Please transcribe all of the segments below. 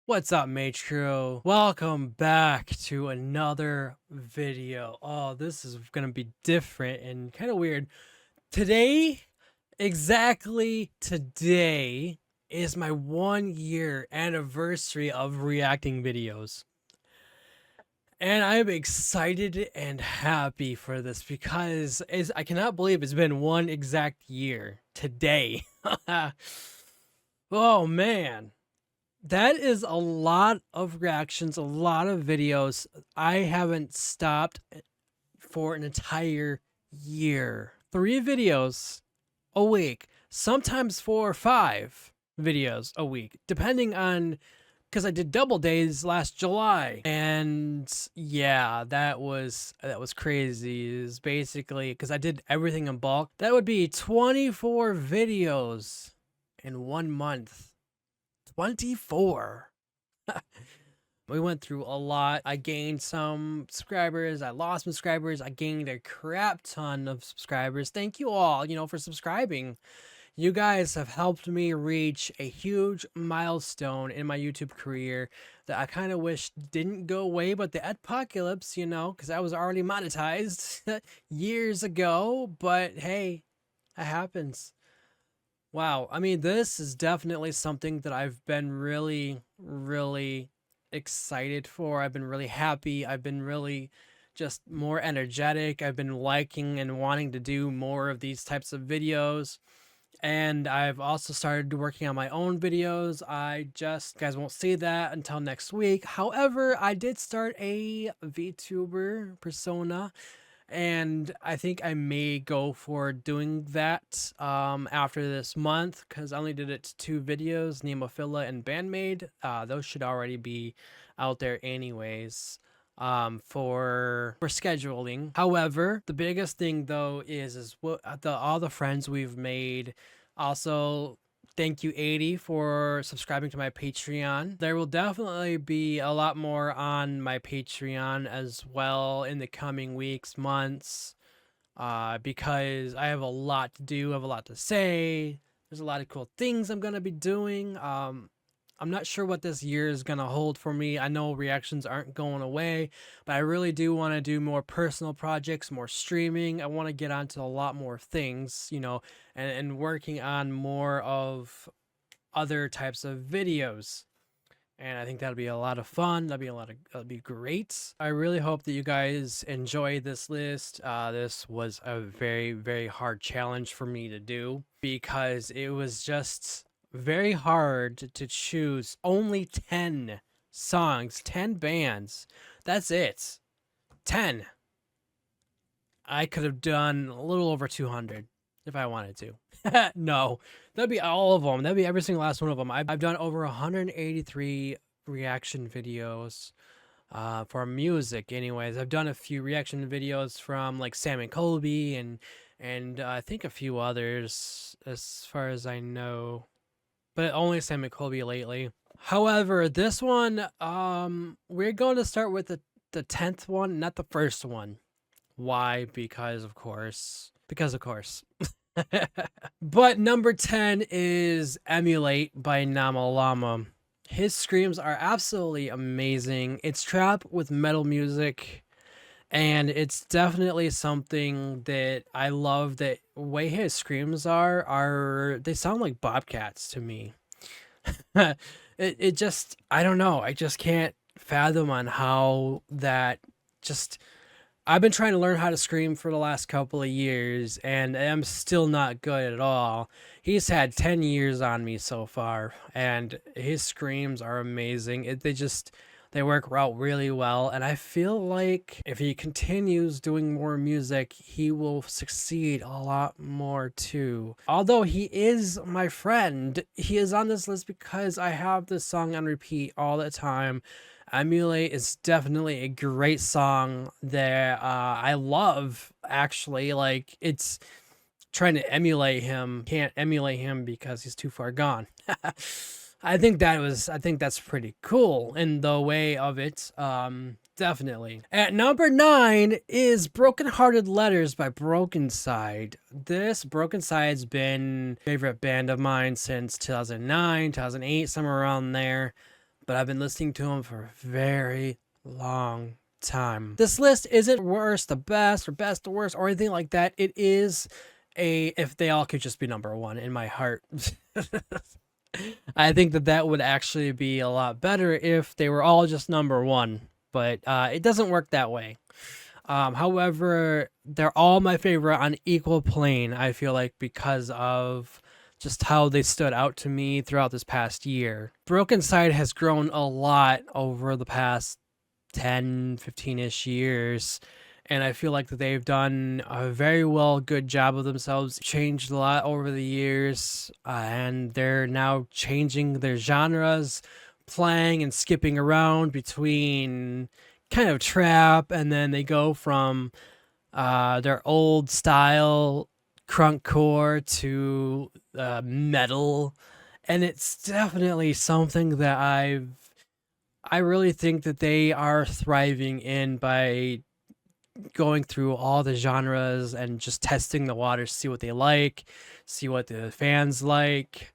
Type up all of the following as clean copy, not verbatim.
What's up, Mage Crew? Welcome back to another video. Oh, this is gonna be different and kind of weird. Today, exactly today, is my 1 year anniversary of reacting videos. And I'm excited and happy for this because I cannot believe it's been one exact year today. Oh man. That is a lot of reactions, a lot of videos. I haven't stopped for an entire year. 3 videos a week, sometimes 4 or 5 videos a week, depending on, because I did double days last July. And yeah, that was crazy. Is basically because I did everything in bulk. That would be 24 videos in 1 month. 24. We went through a lot. I gained some subscribers. I lost subscribers. I gained a crap ton of subscribers. Thank you all, for subscribing. You guys have helped me reach a huge milestone in my YouTube career that I kind of wish didn't go away, but the apocalypse, because I was already monetized years ago. But hey, it happens. Wow, I mean, this is definitely something that I've been really, really excited for. I've been really happy. I've been really just more energetic. I've been liking and wanting to do more of these types of videos. And I've also started working on my own videos. You guys won't see that until next week. However, I did start a VTuber persona, and I think I may go for doing that after this month, because I only did it 2 videos, Nemophila and Band-Maid. Those should already be out there anyways for scheduling. However, the biggest thing though is what all the friends we've made. Also, thank you 80 for subscribing to my Patreon. There will definitely be a lot more on my Patreon as well in the coming weeks, months, because I have a lot to do, I have a lot to say. There's a lot of cool things I'm going to be doing. I'm not sure what this year is going to hold for me. I know reactions aren't going away, but I really do want to do more personal projects, more streaming. I want to get onto a lot more things, and working on more of other types of videos. And I think that'll be a lot of fun. That'll be great. I really hope that you guys enjoy this list. This was a very, very hard challenge for me to do because it was just very hard to choose only 10 songs, 10 bands. That's it. 10. I could have done a little over 200 if I wanted to. No, that'd be all of them. That'd be every single last one of them. I've done over 183 reaction videos for music anyways. I've done a few reaction videos from like Sam and Colby and I think a few others as far as I know, but only Sam and Colby lately. However, this one, we're going to start with the 10th one, not the first one. Why? Because of course. But number 10 is Emulate by NomALlama. His screams are absolutely amazing. It's trap with metal music, and it's definitely something that I love. The way his screams they sound like bobcats to me. It just, I don't know. I just can't fathom on how that just. I've been trying to learn how to scream for the last couple of years, and I'm still not good at all. He's had 10 years on me so far, and his screams are amazing. They work out really well, and I feel like if he continues doing more music, he will succeed a lot more too. Although he is my friend, he is on this list because I have this song on repeat all the time. Emulate is definitely a great song that I love, actually. Like, it's trying to emulate him. Can't emulate him because he's too far gone. I think that's pretty cool in the way of it. Definitely. At number 9 is Brokenhearted Letters by BrokeNcyde. This BrokeNcyde's been a favorite band of mine since 2009, 2008, somewhere around there. but I've been listening to them for a very long time. This list isn't worst to best or best to worst or anything like that. It is if they all could just be number one in my heart. I think that would actually be a lot better if they were all just number one, but it doesn't work that way. However, they're all my favorite on equal plane, I feel like, because of just how they stood out to me throughout this past year. BrokeNcyde has grown a lot over the past 10, 15-ish years, and I feel like that they've done a very good job of themselves, changed a lot over the years, and they're now changing their genres, playing and skipping around between kind of trap, and then they go from their old style crunkcore to metal, and it's definitely something that I really think that they are thriving in by going through all the genres and just testing the waters, see what they like, see what the fans like.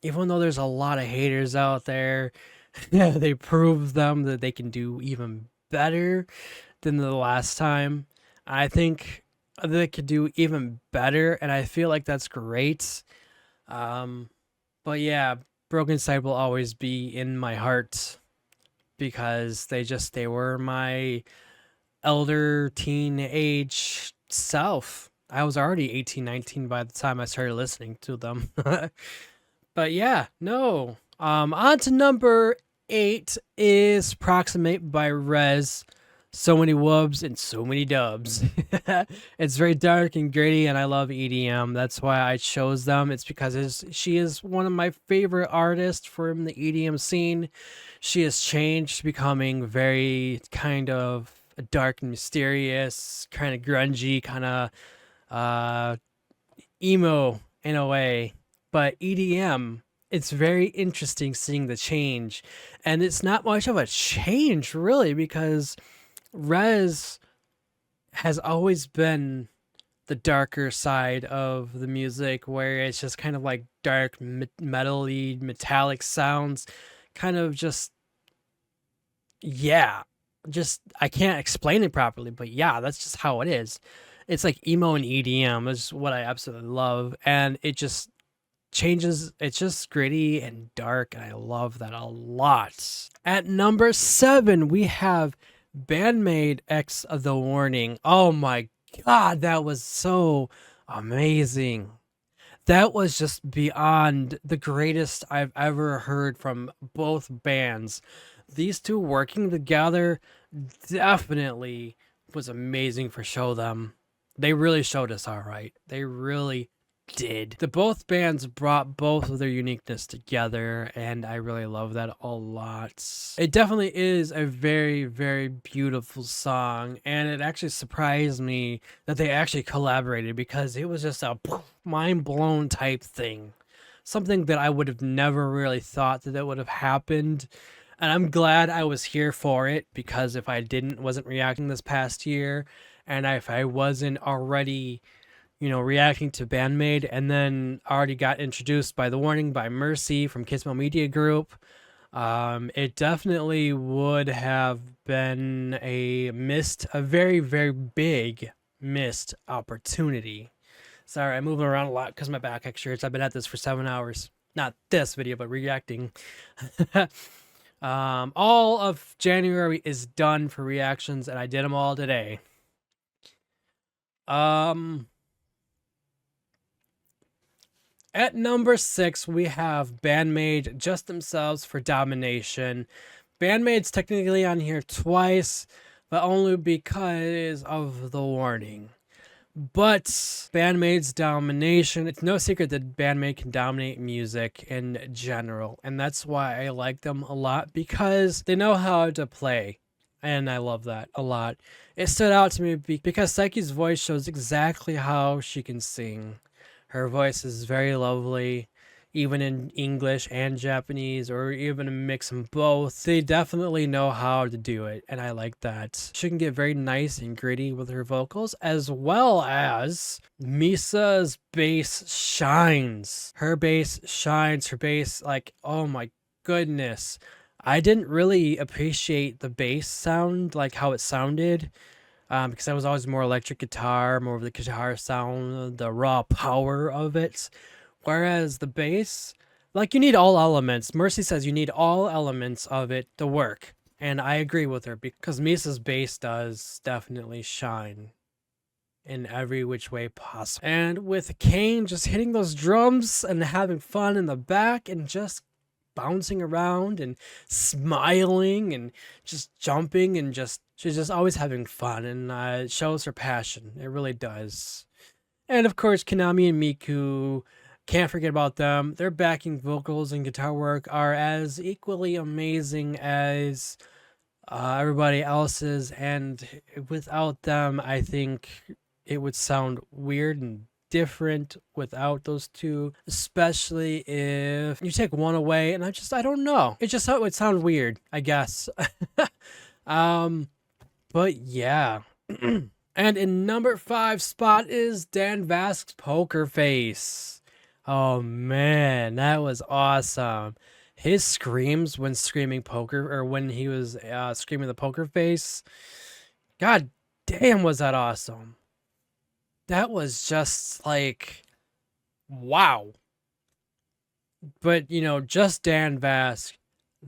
Even though there's a lot of haters out there, they prove them that they can do even better than the last time. I think they could do even better, and I feel like that's great. But yeah, BrokeNcyde will always be in my heart because they were my elder teenage self. I was already 18, 19 by the time I started listening to them. But yeah, no. On to number 8 is Proximate by REZZ. So many wubs and so many dubs. It's very dark and gritty, and I love EDM. That's why I chose them. It's because she is one of my favorite artists from the EDM scene. She has changed, becoming very kind of dark and mysterious, kind of grungy, kind of emo in a way. But EDM, it's very interesting seeing the change. And it's not much of a change, really, because REZZ has always been the darker side of the music, where it's just kind of like dark, metal-y, metallic sounds. Kind of just, yeah. Just, I can't explain it properly, but yeah, that's just how it is. It's like emo and EDM is what I absolutely love. And it just changes. It's just gritty and dark, and I love that a lot. At number 7, we have Band-Maid X The Warning. Oh my god, that was so amazing. That was just beyond the greatest I've ever heard from both bands. These two working together definitely was amazing for Show Them. They really showed us all right. They really did. Both bands brought both of their uniqueness together, and I really love that a lot. It definitely is a very, very beautiful song, and it actually surprised me that they actually collaborated, because it was just a mind-blown type thing. Something that I would have never really thought that would have happened. And I'm glad I was here for it, because if I wasn't reacting this past year, and if I wasn't already, reacting to Band-Maid, and then already got introduced by The Warning by Mercy from Kismo Media Group, it definitely would have been a very, very big missed opportunity. Sorry, I'm moving around a lot because my back actually hurts. I've been at this for 7 hours. Not this video, but reacting. All of January is done for reactions, and I did them all today. At number 6, we have Band-Maid Just Themselves for Domination. Band-Maid's technically on here twice, but only because of The Warning. But Band-Maid's Domination, it's no secret that Band-Maid can dominate music in general, and that's why I like them a lot, because they know how to play, and I love that a lot. It stood out to me because Psyche's voice shows exactly how she can sing. Her voice is very lovely, even in English and Japanese, or even a mix of both. They definitely know how to do it, and I like that. She can get very nice and gritty with her vocals, as well as Misa's bass shines. Her bass shines. Her bass, like, oh my goodness. I didn't really appreciate the bass sound, like how it sounded, because I was always more electric guitar, more of the guitar sound, the raw power of it. Whereas the bass, like you need all elements. Mercy says you need all elements of it to work. And I agree with her because Misa's bass does definitely shine in every which way possible. And with Kane just hitting those drums and having fun in the back and just bouncing around and smiling and just jumping and she's just always having fun, and it shows her passion. It really does. And of course, Konami and Miku, can't forget about them. Their backing vocals and guitar work are as equally amazing as everybody else's, and without them, I think it would sound weird and different without those two, especially if you take one away, and I don't know. It just would sound weird, I guess. But yeah. And in number 5 spot is Dan Vasc's Poker Face. Oh man, that was awesome. His screams when screaming poker, or when he was screaming the poker face, god damn was that awesome. That was just like, wow. But, you know, just Dan Vasc,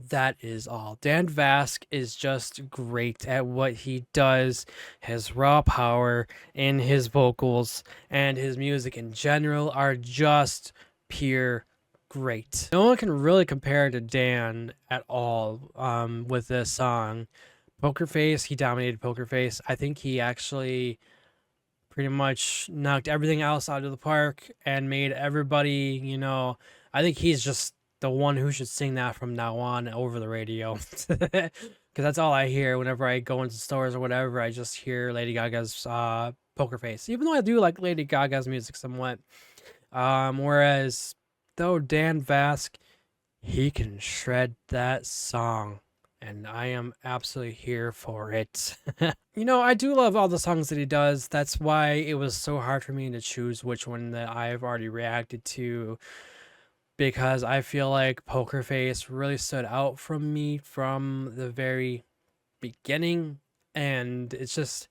that is all. Dan Vasc is just great at what he does. His raw power in his vocals and his music in general are just pure great. No one can really compare to Dan at all with this song. Poker Face, he dominated Poker Face. I think he actually pretty much knocked everything else out of the park and made everybody, you know, I think he's just the one who should sing that from now on over the radio. Because that's all I hear whenever I go into stores or whatever. I just hear Lady Gaga's Poker Face. Even though I do like Lady Gaga's music somewhat. Whereas, though, Dan Vasc, he can shred that song. And I am absolutely here for it. You know, I do love all the songs that he does. That's why it was so hard for me to choose which one that I've already reacted to, because I feel like Poker Face really stood out from me from the very beginning. And it's just,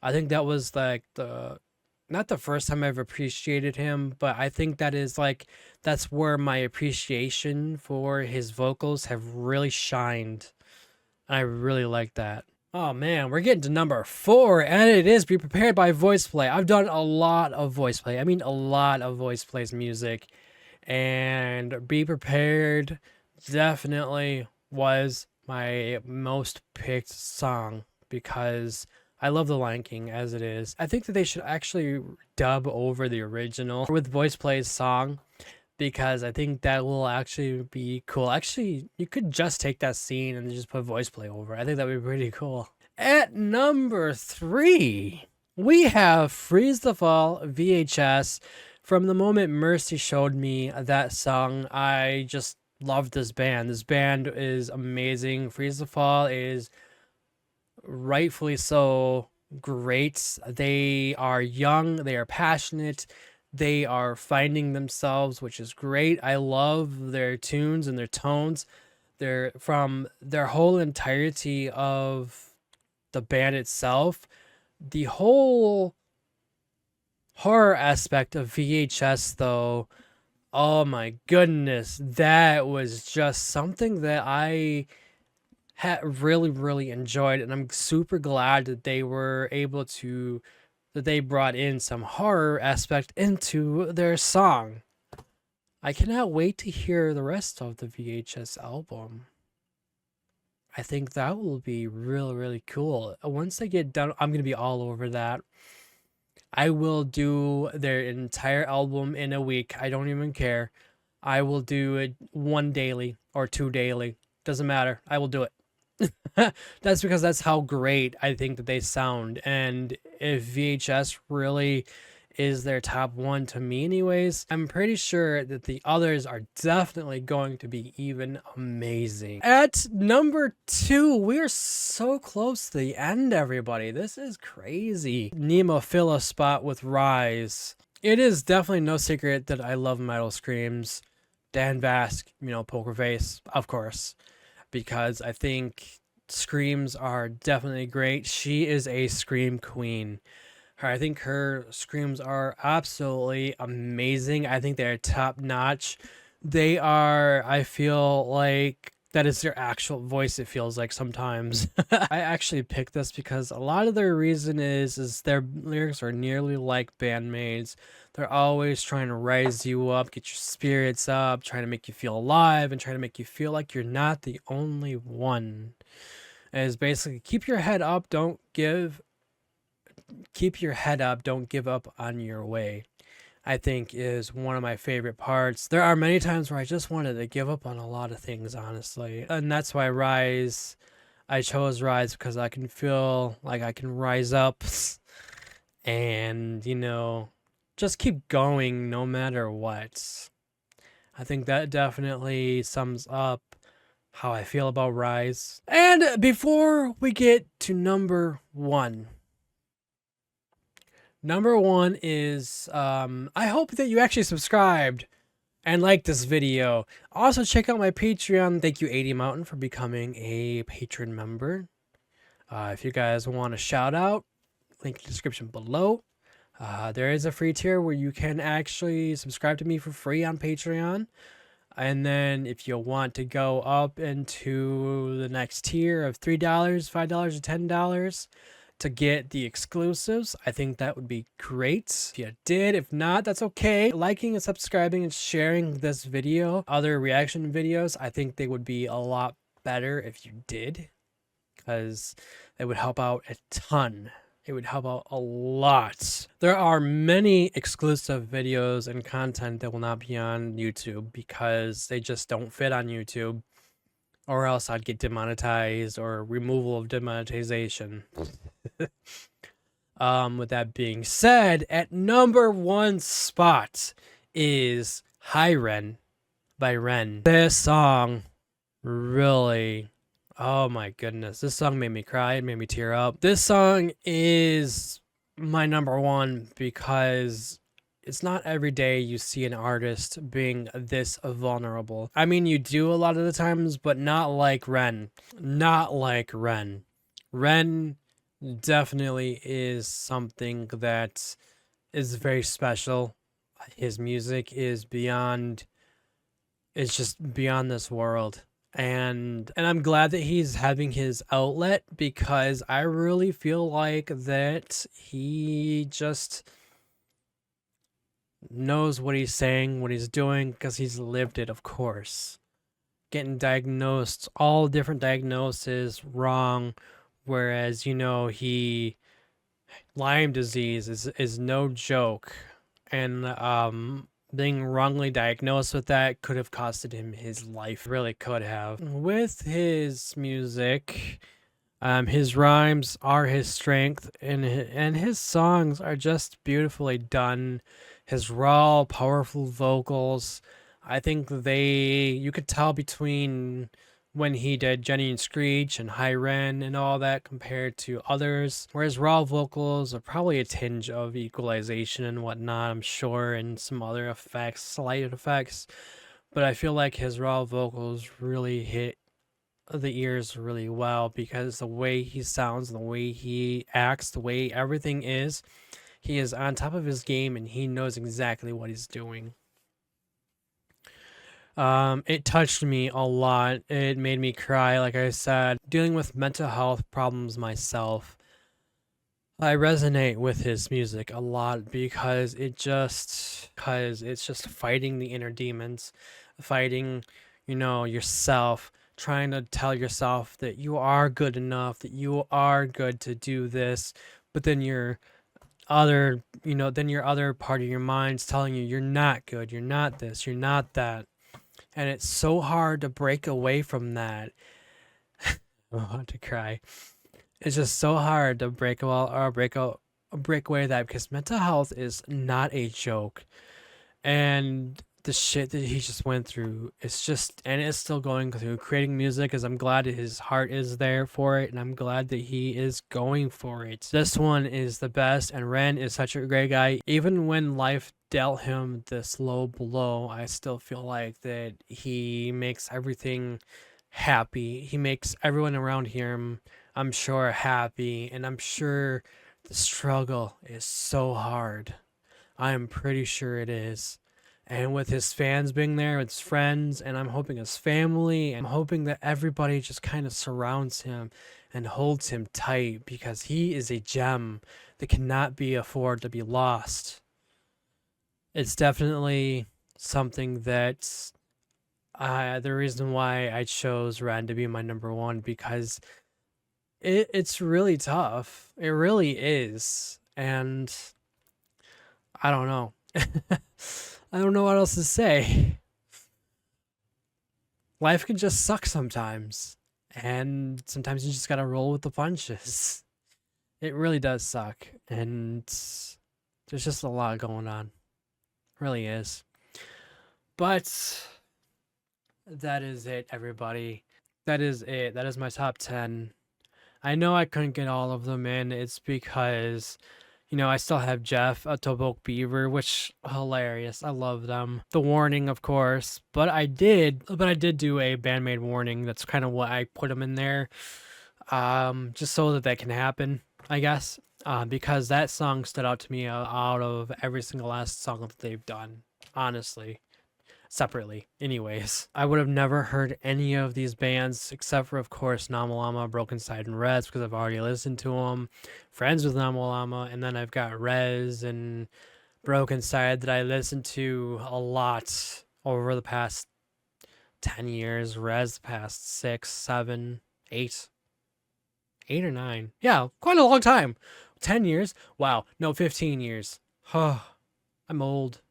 I think that was like not the first time I've appreciated him, but I think that is like, that's where my appreciation for his vocals have really shined. I really like that. Oh man, we're getting to number 4, and it is Be Prepared by VoicePlay. I've done a lot of VoicePlay. I mean, a lot of VoicePlay's music. And Be Prepared definitely was my most picked song because I love The Lion King as it is. I think that they should actually dub over the original with VoicePlay's song, because I think that will actually be cool. Actually, you could just take that scene and just put VoicePlay over. I think that would be pretty cool. At number 3, we have Freeze the Fall VHS. From the moment Mercy showed me that song, I just loved this band. This band is amazing. Freeze the Fall is rightfully so great. They are young, they are passionate, they are finding themselves, which is great. I love their tunes and their tones. They're from their whole entirety of the band itself. The whole horror aspect of VHS, though, oh my goodness, that was just something that I had really enjoyed, and I'm super glad that they were able to, that they brought in some horror aspect into their song. I cannot wait to hear the rest of the VHS album. I think that will be really cool. Once they get done, I'm going to be all over that. I will do their entire album in a week. I don't even care. I will do it 1 daily or 2 daily. Doesn't matter. I will do it. That's because that's how great I think that they sound. And if VHS really is their top 1 to me anyways, I'm pretty sure that the others are definitely going to be even amazing. At number 2, we're so close to the end, everybody. This is crazy. Nemophila spot with REZZ. It is definitely no secret that I love metal screams. Dan Vasc, you know, Poker Face, of course. because I think screams are definitely great. She is a scream queen. I think her screams are absolutely amazing. I think they're top notch. They are, I feel like that is their actual voice, it feels like sometimes. I actually picked this because a lot of their reason is their lyrics are nearly like Band-Maid's. They're always trying to rise you up, get your spirits up, trying to make you feel alive, and trying to make you feel like you're not the only one. It is basically keep your head up, keep your head up, don't give up on your way, I think is one of my favorite parts. There are many times where I just wanted to give up on a lot of things, honestly. And that's why I chose REZZ because I can feel like I can rise up and, just keep going no matter what. I think that definitely sums up how I feel about REZZ. And before we get to number one, number one is, I hope that you actually subscribed and liked this video. Also, check out my Patreon. Thank you, 80 Mountain, for becoming a patron member. If you guys want a shout out, link in the description below. There is a free tier where you can actually subscribe to me for free on Patreon. And then if you want to go up into the next tier of $3, $5, or $10, to get the exclusives, I think that would be great if you did. If not, that's okay. Liking and subscribing and sharing this video, other reaction videos, I think they would be a lot better if you did, because it would help out a ton. It would help out a lot. There are many exclusive videos and content that will not be on YouTube because they just don't fit on YouTube, or else I'd get demonetized or removal of demonetization. With that being said, at number one spot is Hi Ren by Ren. This song really, oh my goodness, this song made me cry, it made me tear up. This song is my number one because it's not every day you see an artist being this vulnerable. I mean, you do a lot of the times, but not like Ren. Not like Ren. Ren definitely is something that is very special. His music is beyond, it's just beyond this world. And I'm glad that he's having his outlet, because I really feel like that he just knows what he's saying, what he's doing, because he's lived it, of course. Getting diagnosed, all different diagnoses wrong, whereas, Lyme disease is no joke. And being wrongly diagnosed with that could have costed him his life. Really could have. With his music, his rhymes are his strength, and his songs are just beautifully done. His raw, powerful vocals, I think you could tell between when he did Jenny and Screech and Hi Ren and all that compared to others, whereas raw vocals are probably a tinge of equalization and whatnot, I'm sure, and some other effects, slight effects, but I feel like his raw vocals really hit the ears really well, because the way he sounds, the way he acts, the way everything is, he is on top of his game and he knows exactly what he's doing. It touched me a lot. It made me cry, like I said. Dealing with mental health problems myself, I resonate with his music a lot because it's just fighting the inner demons, fighting, yourself, trying to tell yourself that you are good enough, that you are good to do this, but then your other part of your mind's telling you you're not good, you're not this, you're not that. And it's so hard to break away from that. I want to cry. It's just so hard to break away from that, because mental health is not a joke. And the shit that he just went through, and it's still going through creating music, as I'm glad that his heart is there for it, and I'm glad that he is going for it. This one is the best, and Ren is such a great guy. Even when life dealt him this low blow, I still feel like that he makes everything happy. He makes everyone around him, I'm sure, happy. And I'm sure the struggle is so hard. I am pretty sure it is. And with his fans being there, with his friends, and I'm hoping his family, and I'm hoping that everybody just kind of surrounds him and holds him tight, because he is a gem that cannot be afforded to be lost. It's definitely something that's the reason why I chose Ren to be my number one, because it's really tough. It really is. And I don't know. I don't know what else to say. Life can just suck sometimes. And sometimes you just gotta roll with the punches. It really does suck. And there's just a lot going on. It really is. But that is it, everybody. That is it. That is my top 10. I know I couldn't get all of them in. It's because, I still have Jeff, a Tobok Beaver, which hilarious. I love them. The Warning, of course, but I did do a Band-Maid Warning. That's kind of what I put them in there, just so that can happen, I guess, because that song stood out to me out of every single last song that they've done, honestly. Separately, anyways. I would have never heard any of these bands except for, of course, NomALlama, BrokeNcyde, and REZZ, because I've already listened to them. Friends with NomALlama, and then I've got REZZ and BrokeNcyde that I listened to a lot over the past 10 years. REZZ the past 6, 7, 8 or 9. Yeah, quite a long time. 10 years? Wow, no, 15 years. Huh, I'm old.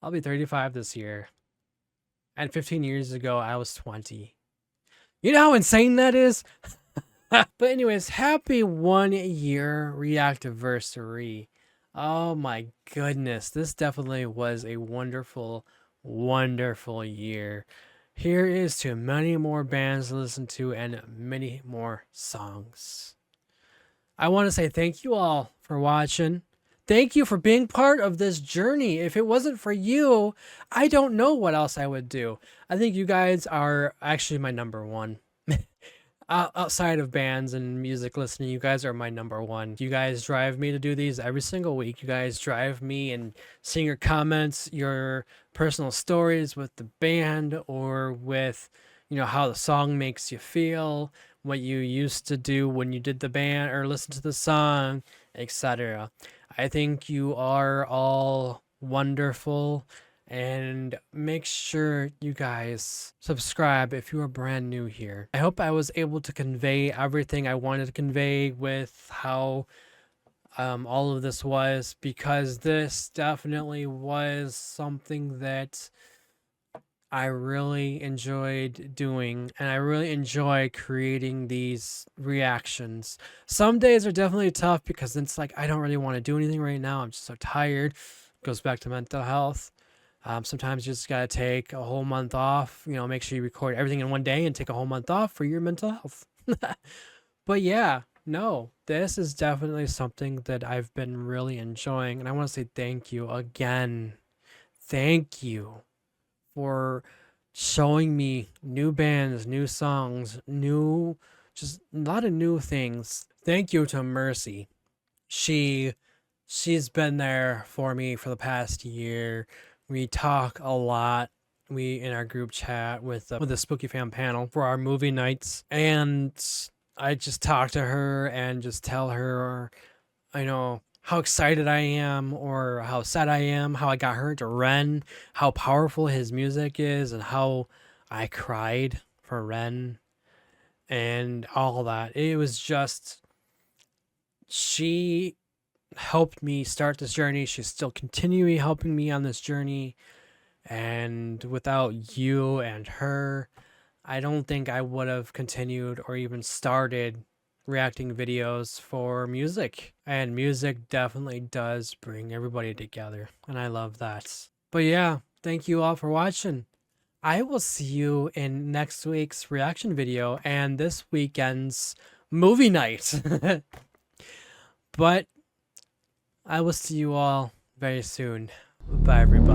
I'll be 35 this year. And 15 years ago, I was 20. You know how insane that is? But anyways, happy 1 year reactiversary. Oh my goodness. This definitely was a wonderful, wonderful year. Here is to many more bands to listen to and many more songs. I want to say thank you all for watching. Thank you for being part of this journey. If it wasn't for you, I don't know what else I would do. I think you guys are actually my number one. Outside of bands and music listening, you guys are my number one. You guys drive me to do these every single week. You guys drive me, and seeing your comments, your personal stories with the band, or with, how the song makes you feel, what you used to do when you did the band or listen to the song, etc. I think you are all wonderful, and make sure you guys subscribe if you are brand new here. I hope I was able to convey everything I wanted to convey with how all of this was, because this definitely was something that I really enjoyed doing, and I really enjoy creating these reactions. Some days are definitely tough because it's like I don't really want to do anything right now. I'm just so tired. Goes back to mental health. Sometimes you just gotta take a whole month off. Make sure you record everything in one day and take a whole month off for your mental health. But yeah, no, this is definitely something that I've been really enjoying, and I want to say thank you again. Thank you for showing me new bands, new songs, just a lot of new things. Thank you to Mercy. She's been there for me for the past year. We talk a lot. We in our group chat with the Spooky Fam panel for our movie nights, and I just talk to her and just tell her, how excited I am, or how sad I am, how I got her into Ren, how powerful his music is, and how I cried for Ren, and all that. It was just, she helped me start this journey. She's still continuing helping me on this journey, and without you and her, I don't think I would have continued or even started reacting videos for music. And music definitely does bring everybody together, and I love that. But yeah, thank you all for watching. I will see you in next week's reaction video and this weekend's movie night. But I will see you all very soon. Bye, everybody.